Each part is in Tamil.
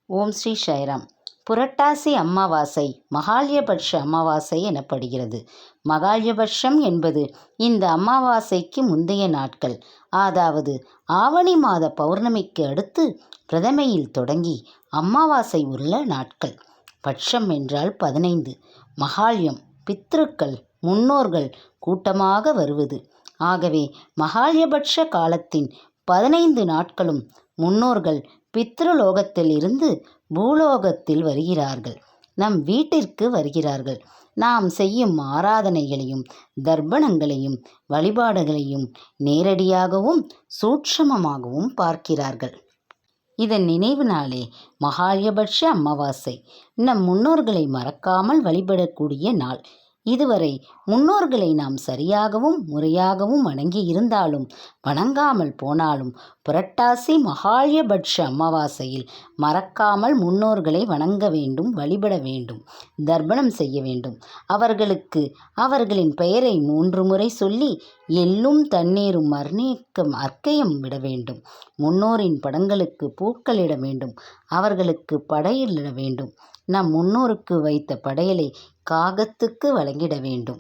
ஓம் ஸ்ரீ சாய்ராம். புரட்டாசி அமாவாசை மகாலயபட்ச அமாவாசை எனப்படுகிறது. மகாலயபட்சம் என்பது இந்த அமாவாசைக்கு முந்தைய நாட்கள், அதாவது ஆவணி மாத பௌர்ணமிக்கு அடுத்து பிரதமையில் தொடங்கி அமாவாசை உள்ள நாட்கள். பட்சம் என்றால் 15. மகாலயம் பித்ருக்கள், முன்னோர்கள் கூட்டமாக வருவது. ஆகவே மகாலயபட்ச காலத்தின் 15 நாட்களும் முன்னோர்கள் பித்ருலோகத்தில் இருந்து பூலோகத்தில் வருகிறார்கள், நம் வீட்டிற்கு வருகிறார்கள். நாம் செய்யும் ஆராதனைகளையும் தர்ப்பணங்களையும் வழிபாடுகளையும் நேரடியாகவும் சூட்சமமாகவும் பார்க்கிறார்கள். இதன் நினைவு நாளே மகாலயபட்ச அமாவாசை. நம் முன்னோர்களை மறக்காமல் வழிபடக்கூடிய நாள். இதுவரை முன்னோர்களை நாம் சரியாகவும் முறையாகவும் வணங்கி இருந்தாலும் வணங்காமல் போனாலும் புரட்டாசி மகாலயபட்ச அமாவாசையில் மறக்காமல் முன்னோர்களை வணங்க வேண்டும், வழிபட வேண்டும், தர்ப்பணம் செய்ய வேண்டும். அவர்களுக்கு அவர்களின் பெயரை 3 முறை சொல்லி எள்ளும் தண்ணீரும் அர்க்கயம் விட வேண்டும். முன்னோரின் படங்களுக்கு பூக்களிட வேண்டும். அவர்களுக்கு படையலிட வேண்டும். நம் முன்னோருக்கு வைத்த படையலை காகத்துக்கு வழங்கிட வேண்டும்.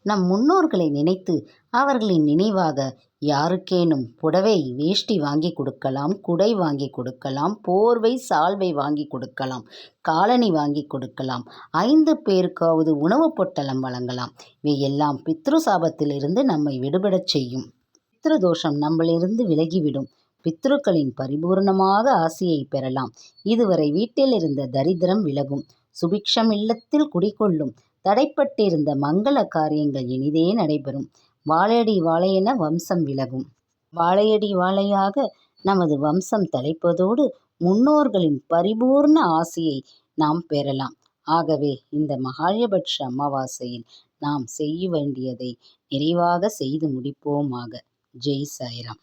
நம் முன்னோர்களை நினைத்து அவர்களின் நினைவாக யாருக்கேனும் புடவை வேஷ்டி வாங்கி கொடுக்கலாம், குடை வாங்கி கொடுக்கலாம், போர்வை சால்வை வாங்கி கொடுக்கலாம், காலணி வாங்கி கொடுக்கலாம், 5 பேருக்காவது உணவு பொட்டலம் வழங்கலாம். இவையெல்லாம் பித்ரு சாபத்திலிருந்து நம்மை விடுபடச் செய்யும். பித்ரு தோஷம் நம்மளிருந்து விலகிவிடும். பித்ருக்களின் பரிபூர்ணமாக ஆசியை பெறலாம். இதுவரை வீட்டில் இருந்த தரித்திரம் விலகும். சுபிக்ஷம் இல்லத்தில் குடிகொள்ளும். தடைப்பட்டிருந்த மங்கள காரியங்கள் இனிதே நடைபெறும். வாழையடி வாழையென வம்சம் விலகும். வாழையடி வாழையாக நமது வம்சம் தலைப்பதோடு முன்னோர்களின் பரிபூர்ண ஆசியை நாம் பெறலாம். ஆகவே இந்த மகாலயபட்ச அமாவாசையில் நாம் செய்ய வேண்டியதை நிறைவாக செய்து முடிப்போமாக. ஜெய் சாய்ராம்.